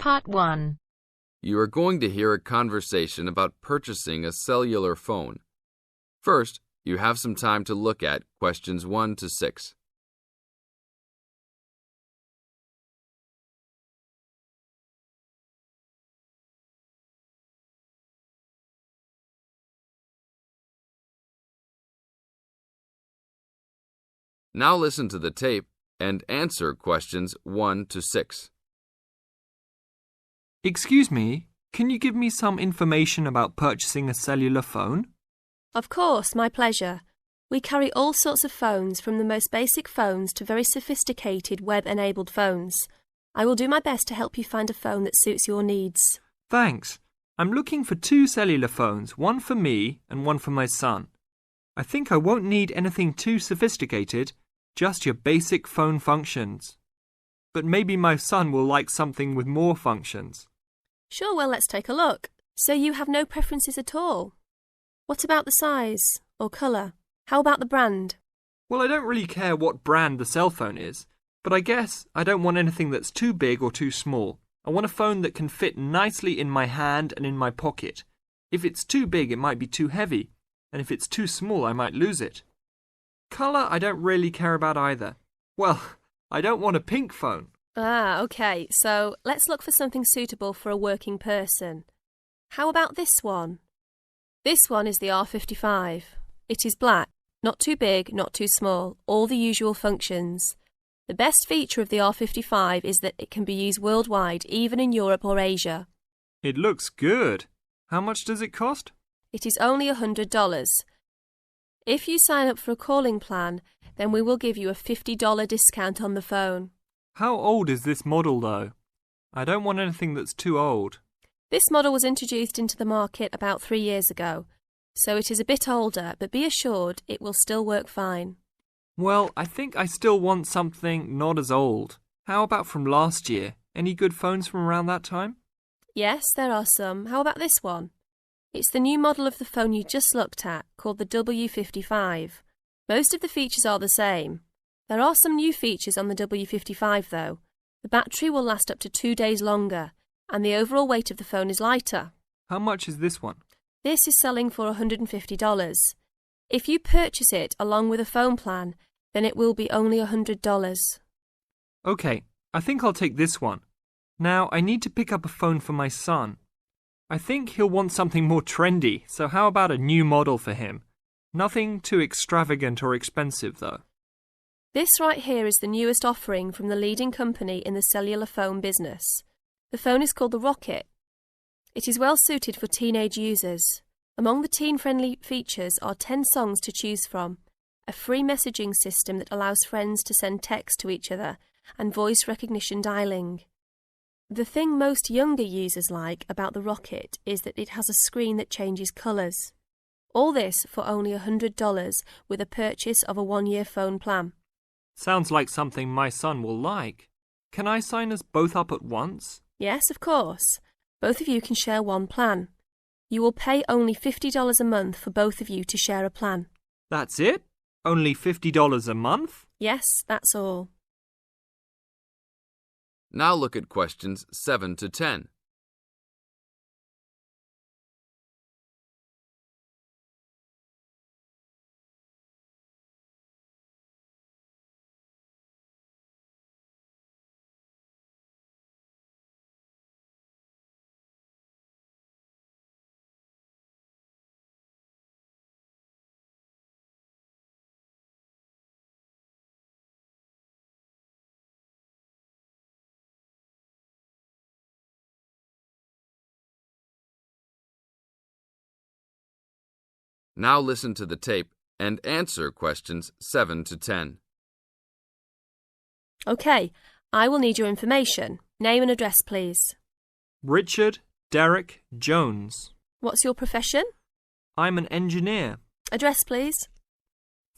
Part 1. You are going to hear a conversation about purchasing a cellular phone. First, you have some time to look at questions 1 to 6. Now listen to the tape and answer questions 1 to 6. Excuse me, can you give me some information about purchasing a cellular phone? Of course, my pleasure. We carry all sorts of phones, from the most basic phones to very sophisticated web-enabled phones. I will do my best to help you find a phone that suits your needs. Thanks. I'm looking for 2 cellular phones, one for me and one for my son. I think I won't need anything too sophisticated, just your basic phone functions. But maybe my son will like something with more functions. Sure, well, let's take a look. So you have no preferences at all? What about the size or colour? How about the brand? Well, I don't really care what brand the cell phone is, but I guess I don't want anything that's too big or too small. I want a phone that can fit nicely in my hand and in my pocket. If it's too big, it might be too heavy, and if it's too small, I might lose it. Colour, I don't really care about either. Well, I don't want a pink phone. Ah, OK, so let's look for something suitable for a working person. How about this one? This one is the R55. It is black, not too big, not too small, all the usual functions. The best feature of the R55 is that it can be used worldwide, even in Europe or Asia. It looks good. How much does it cost? It is only $100. If you sign up for a calling plan, then we will give you a $50 discount on the phone. How old is this model, though? I don't want anything that's too old. This model was introduced into the market about 3 years ago, so it is a bit older, but be assured it will still work fine. Well, I think I still want something not as old. How about from last year? Any good phones from around that time? Yes, there are some. How about this one? It's the new model of the phone you just looked at, called the W55. Most of the features are the same. There are some new features on the W55 though. The battery will last up to 2 days longer, and the overall weight of the phone is lighter. How much is this one? This is selling for $150. If you purchase it along with a phone plan, then it will be only $100. Okay, I think I'll take this one. Now, I need to pick up a phone for my son. I think he'll want something more trendy, so how about a new model for him? Nothing too extravagant or expensive, though. This right here is the newest offering from the leading company in the cellular phone business. The phone is called the Rocket. It is well suited for teenage users. Among the teen-friendly features are 10 songs to choose from, a free messaging system that allows friends to send text to each other, and voice recognition dialing. The thing most younger users like about the Rocket is that it has a screen that changes colours. All this for only $100 with a purchase of a 1-year phone plan. Sounds like something my son will like. Can I sign us both up at once? Yes, of course. Both of you can share one plan. You will pay only $50 a month for both of you to share a plan. That's it? Only $50 a month? Yes, that's all. Now look at questions 7 to 10. Now listen to the tape and answer questions 7 to 10. OK, I will need your information. Name and address, please. Richard Derek Jones. What's your profession? I'm an engineer. Address, please.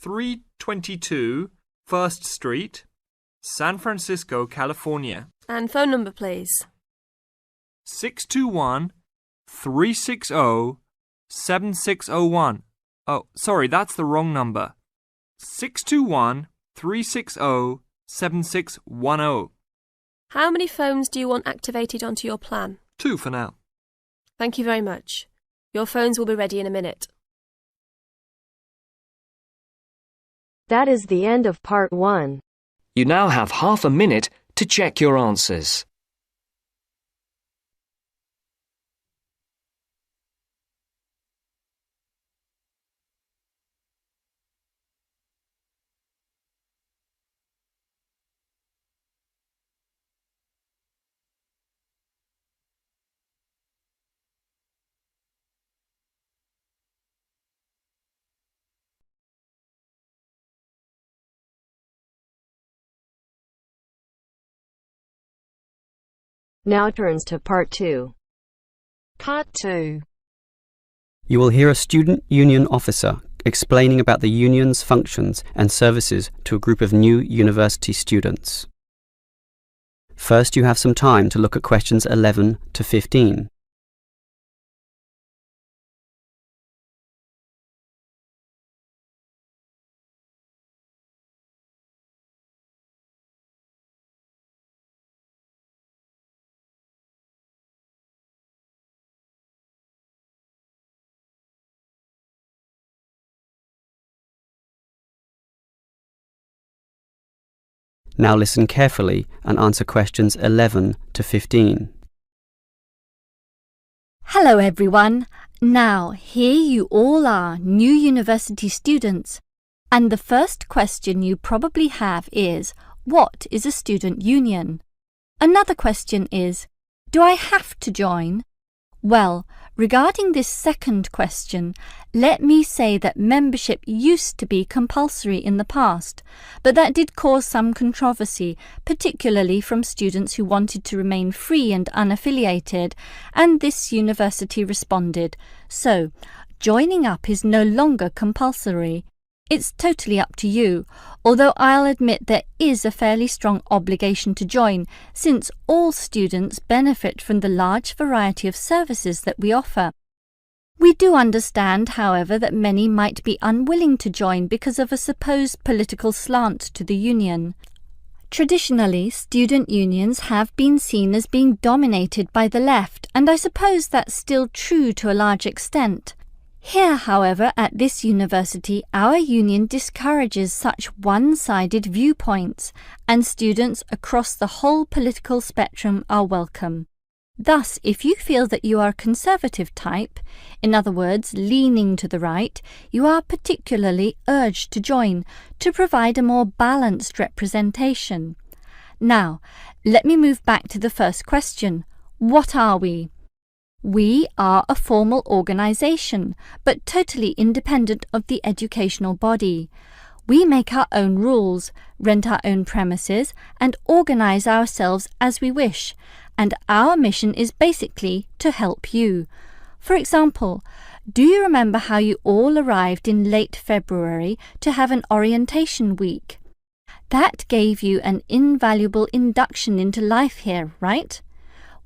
322 First Street, San Francisco, California. And phone number, please. 621-360-7601. Oh, sorry, that's the wrong number. 621-360-7610. How many phones do you want activated onto your plan? 2 for now. Thank you very much. Your phones will be ready in a minute. That is the end of part 1. You now have half a minute to check your answers. Now turns to part 2. Part 2. You will hear a student union officer explaining about the union's functions and services to a group of new university students. First, you have some time to look at questions 11 to 15. Now listen carefully and answer questions 11 to 15. Hello everyone. Now, here you all are, new university students. And the first question you probably have is, what is a student union? Another question is, do I have to join? Well, regarding this second question, let me say that membership used to be compulsory in the past, but that did cause some controversy, particularly from students who wanted to remain free and unaffiliated, and this university responded. So, joining up is no longer compulsory. It's totally up to you, although I'll admit there is a fairly strong obligation to join, since all students benefit from the large variety of services that we offer. We do understand, however, that many might be unwilling to join because of a supposed political slant to the union. Traditionally, student unions have been seen as being dominated by the left, and I suppose that's still true to a large extent. Here, however, at this university, our union discourages such one-sided viewpoints, and students across the whole political spectrum are welcome. Thus, if you feel that you are a conservative type, in other words, leaning to the right, you are particularly urged to join to provide a more balanced representation. Now, let me move back to the first question. What are we? We are a formal organisation, but totally independent of the educational body. We make our own rules, rent our own premises, and organise ourselves as we wish, and our mission is basically to help you. For example, do you remember how you all arrived in late February to have an orientation week? That gave you an invaluable induction into life here, right?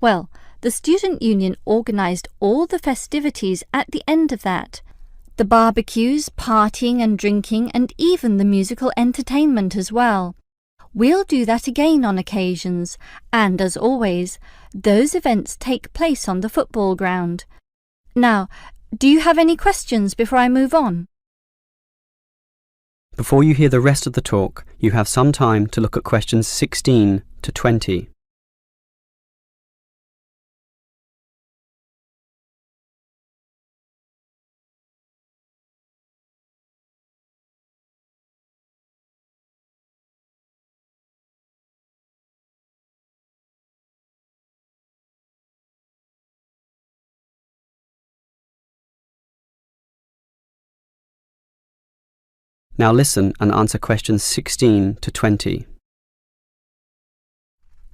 Well, the student union organised all the festivities at the end of that. The barbecues, partying and drinking, and even the musical entertainment as well. We'll do that again on occasions, and as always, those events take place on the football ground. Now, do you have any questions before I move on? Before you hear the rest of the talk, you have some time to look at questions 16 to 20. Now listen and answer questions 16 to 20.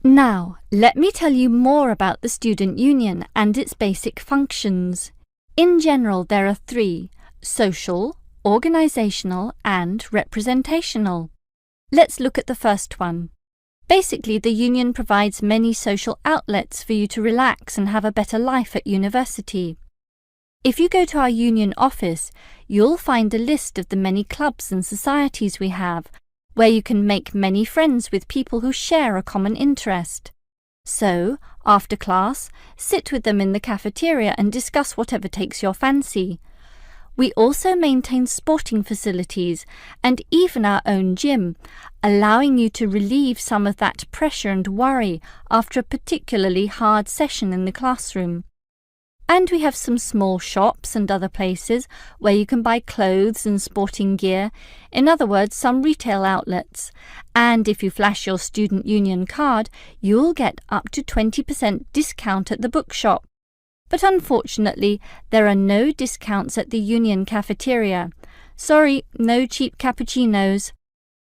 Now, let me tell you more about the student union and its basic functions. In general, there are 3: social, organisational, and representational. Let's look at the first one. Basically, the union provides many social outlets for you to relax and have a better life at university. If you go to our union office, you'll find a list of the many clubs and societies we have, where you can make many friends with people who share a common interest. So, after class, sit with them in the cafeteria and discuss whatever takes your fancy. We also maintain sporting facilities and even our own gym, allowing you to relieve some of that pressure and worry after a particularly hard session in the classroom. And we have some small shops and other places where you can buy clothes and sporting gear, in other words, some retail outlets. And if you flash your student union card, you'll get up to 20% discount at the bookshop. But unfortunately, there are no discounts at the union cafeteria. Sorry, no cheap cappuccinos.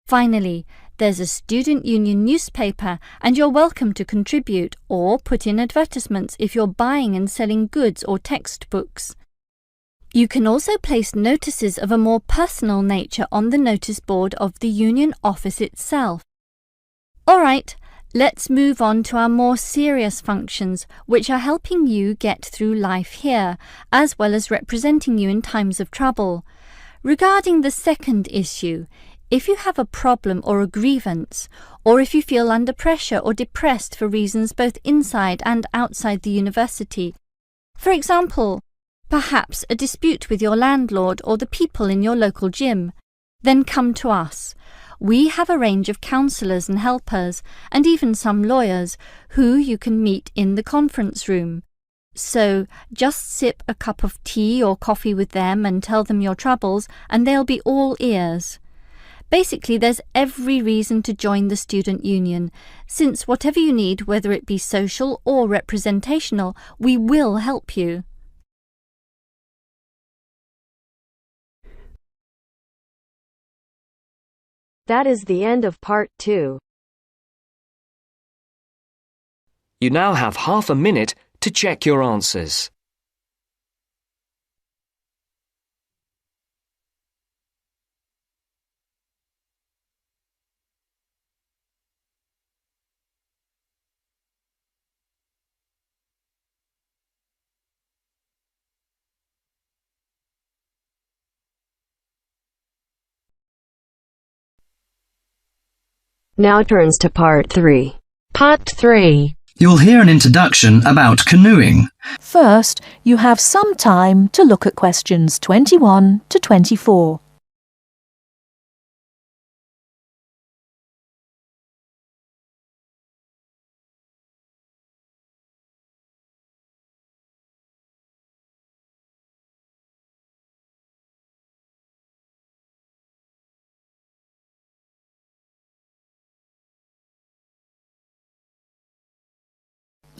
Finally, there's a student union newspaper, and you're welcome to contribute or put in advertisements if you're buying and selling goods or textbooks. You can also place notices of a more personal nature on the notice board of the union office itself. All right, let's move on to our more serious functions, which are helping you get through life here, as well as representing you in times of trouble. Regarding the second issue, if you have a problem or a grievance, or if you feel under pressure or depressed for reasons both inside and outside the university, for example, perhaps a dispute with your landlord or the people in your local gym, then come to us. We have a range of counsellors and helpers, and even some lawyers, who you can meet in the conference room. So just sip a cup of tea or coffee with them and tell them your troubles, and they'll be all ears. Basically, there's every reason to join the student union, since whatever you need, whether it be social or representational, we will help you. That is the end of part 2. You now have half a minute to check your answers. Now turns to part 3. Part 3. You'll hear an introduction about canoeing. First, you have some time to look at questions 21 to 24.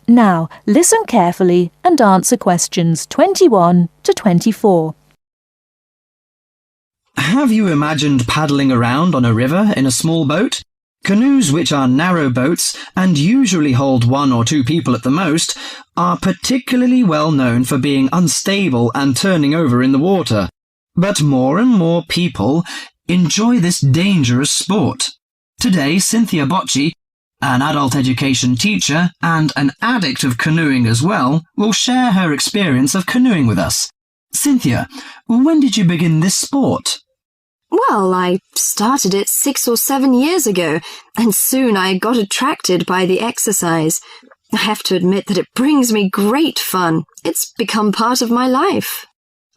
Now, listen carefully and answer questions 21 to 24. Have you imagined paddling around on a river in a small boat? Canoes, which are narrow boats and usually hold 1 or 2 people at the most, are particularly well known for being unstable and turning over in the water. But more and more people enjoy this dangerous sport. Today, Cynthia Bocci, an adult education teacher and an addict of canoeing as well, will share her experience of canoeing with us. Cynthia, when did you begin this sport? Well, I started it 6 or 7 years ago, and soon I got attracted by the exercise. I have to admit that it brings me great fun. It's become part of my life.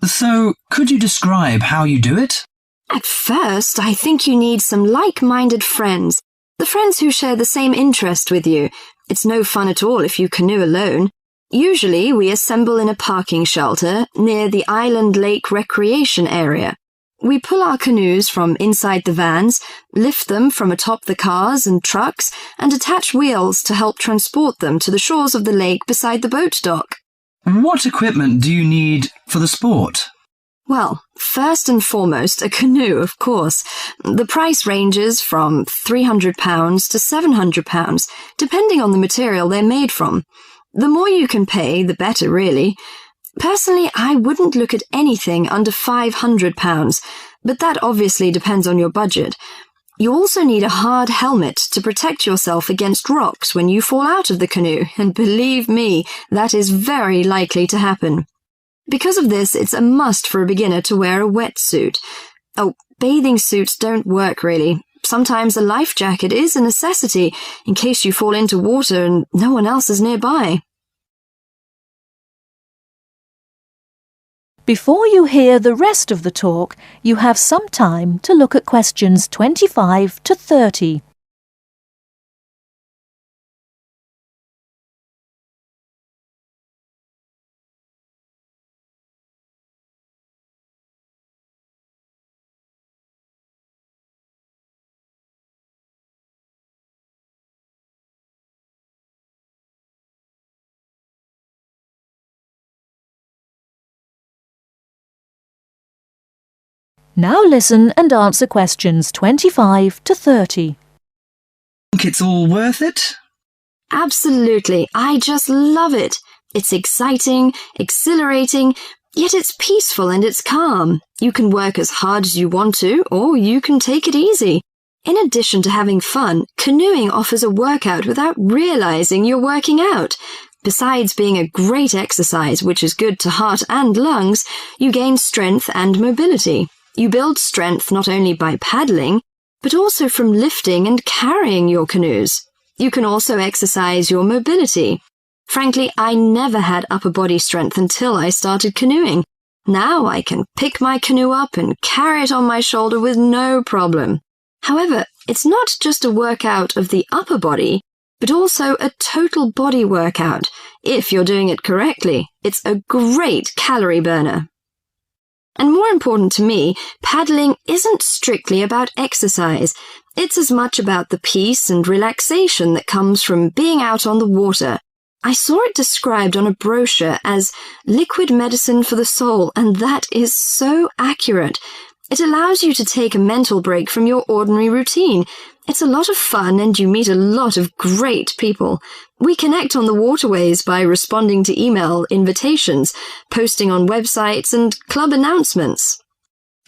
So, could you describe how you do it? At first, I think you need some like-minded friends. The friends who share the same interest with you. It's no fun at all if you canoe alone. Usually, we assemble in a parking shelter near the Island Lake Recreation Area. We pull our canoes from inside the vans, lift them from atop the cars and trucks, and attach wheels to help transport them to the shores of the lake beside the boat dock. What equipment do you need for the sport? Well, first and foremost, a canoe, of course. The price ranges from £300 to £700, depending on the material they're made from. The more you can pay, the better, really. Personally, I wouldn't look at anything under £500, but that obviously depends on your budget. You also need a hard helmet to protect yourself against rocks when you fall out of the canoe, and believe me, that is very likely to happen. Because of this, it's a must for a beginner to wear a wetsuit. Oh, bathing suits don't work really. Sometimes a life jacket is a necessity in case you fall into water and no one else is nearby. Before you hear the rest of the talk, you have some time to look at questions 25 to 30. Now listen and answer questions 25 to 30. Think it's all worth it? Absolutely. I just love it. It's exciting, exhilarating, yet it's peaceful and it's calm. You can work as hard as you want to, or you can take it easy. In addition to having fun, canoeing offers a workout without realizing you're working out. Besides being a great exercise, which is good to heart and lungs, you gain strength and mobility. You build strength not only by paddling, but also from lifting and carrying your canoes. You can also exercise your mobility. Frankly, I never had upper body strength until I started canoeing. Now I can pick my canoe up and carry it on my shoulder with no problem. However, it's not just a workout of the upper body, but also a total body workout. If you're doing it correctly, it's a great calorie burner. And more important to me, paddling isn't strictly about exercise. It's as much about the peace and relaxation that comes from being out on the water. I saw it described on a brochure as liquid medicine for the soul, and that is so accurate. It allows you to take a mental break from your ordinary routine. It's a lot of fun and you meet a lot of great people. We connect on the waterways by responding to email invitations, posting on websites and club announcements.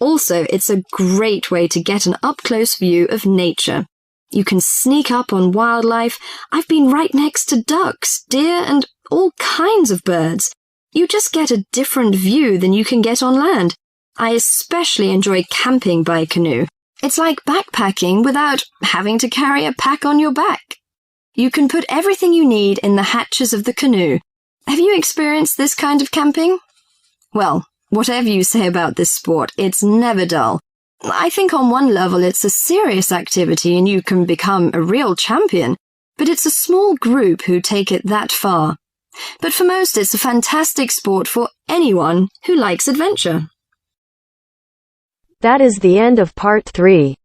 Also, it's a great way to get an up-close view of nature. You can sneak up on wildlife. I've been right next to ducks, deer, and all kinds of birds. You just get a different view than you can get on land. I especially enjoy camping by canoe. It's like backpacking without having to carry a pack on your back. You can put everything you need in the hatches of the canoe. Have you experienced this kind of camping? Well, whatever you say about this sport, it's never dull. I think on one level it's a serious activity and you can become a real champion, but it's a small group who take it that far. But for most, it's a fantastic sport for anyone who likes adventure. That is the end of part 3.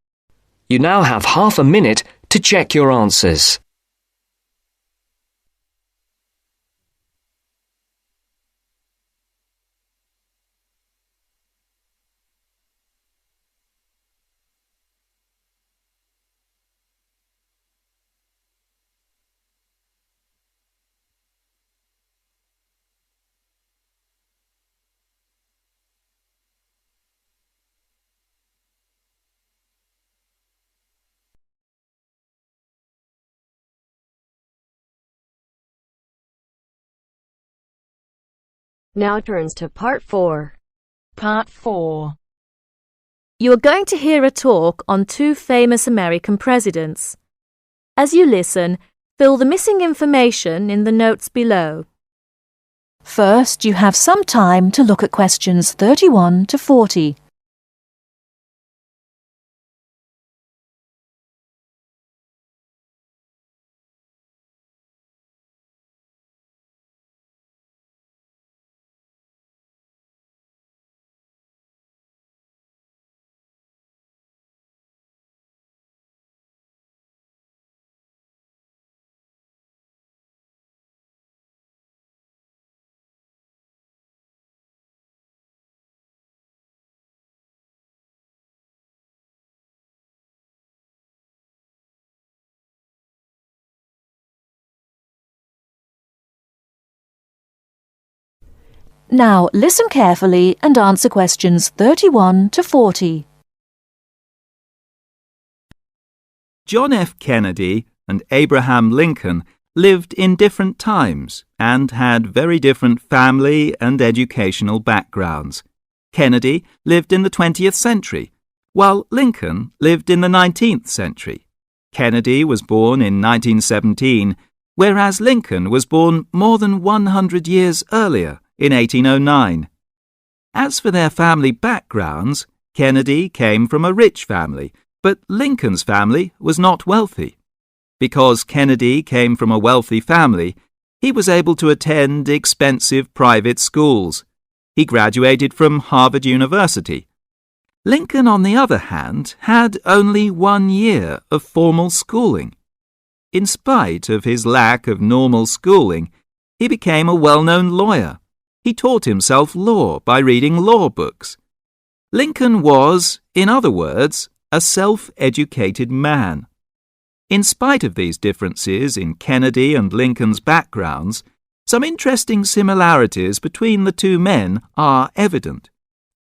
You now have half a minute to check your answers. Now turns to part 4. Part 4. You are going to hear a talk on 2 famous American presidents. As you listen, fill the missing information in the notes below. First, you have some time to look at questions 31 to 40. Now listen carefully and answer questions 31 to 40. John F. Kennedy and Abraham Lincoln lived in different times and had very different family and educational backgrounds. Kennedy lived in the 20th century, while Lincoln lived in the 19th century. Kennedy was born in 1917, whereas Lincoln was born more than 100 years earlier, in 1809. As for their family backgrounds, Kennedy came from a rich family, but Lincoln's family was not wealthy. Because Kennedy came from a wealthy family, he was able to attend expensive private schools. He graduated from Harvard University. Lincoln, on the other hand, had only 1 year of formal schooling. In spite of his lack of normal schooling, he became a well-known lawyer. He taught himself law by reading law books. Lincoln was, in other words, a self-educated man. In spite of these differences in Kennedy and Lincoln's backgrounds, some interesting similarities between the two men are evident.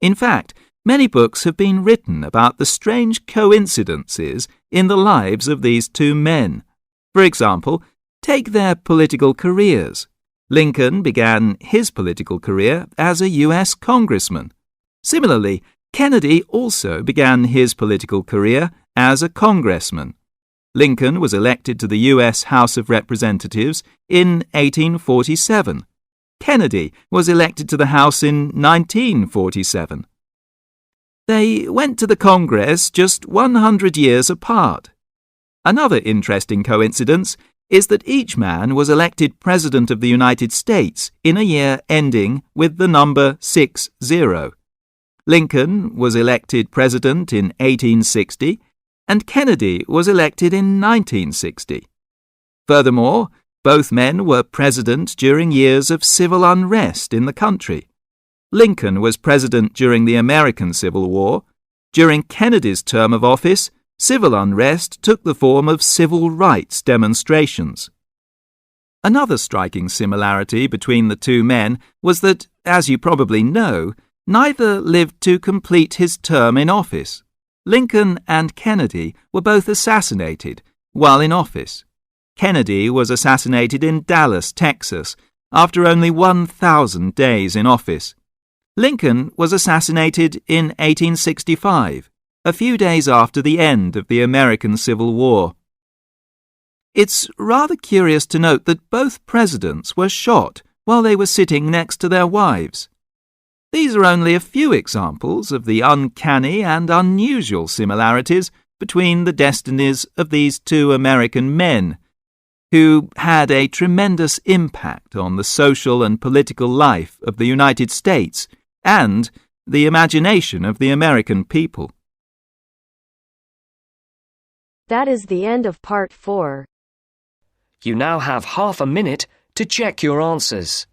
In fact, many books have been written about the strange coincidences in the lives of these two men. For example, take their political careers. Lincoln began his political career as a U.S. congressman. Similarly, Kennedy also began his political career as a congressman. Lincoln was elected to the U.S. House of Representatives in 1847. Kennedy was elected to the House in 1947. They went to the Congress just 100 years apart. Another interesting coincidence is that each man was elected President of the United States in a year ending with the number 60. Lincoln was elected President in 1860, and Kennedy was elected in 1960. Furthermore, both men were president during years of civil unrest in the country. Lincoln was president during the American Civil War. During Kennedy's term of office, civil unrest took the form of civil rights demonstrations. Another striking similarity between the two men was that, as you probably know, neither lived to complete his term in office. Lincoln and Kennedy were both assassinated while in office. Kennedy was assassinated in Dallas, Texas, after only 1,000 days in office. Lincoln was assassinated in 1865, a few days after the end of the American Civil War. It's rather curious to note that both presidents were shot while they were sitting next to their wives. These are only a few examples of the uncanny and unusual similarities between the destinies of these two American men, who had a tremendous impact on the social and political life of the United States and the imagination of the American people. That is the end of part 4. You now have half a minute to check your answers.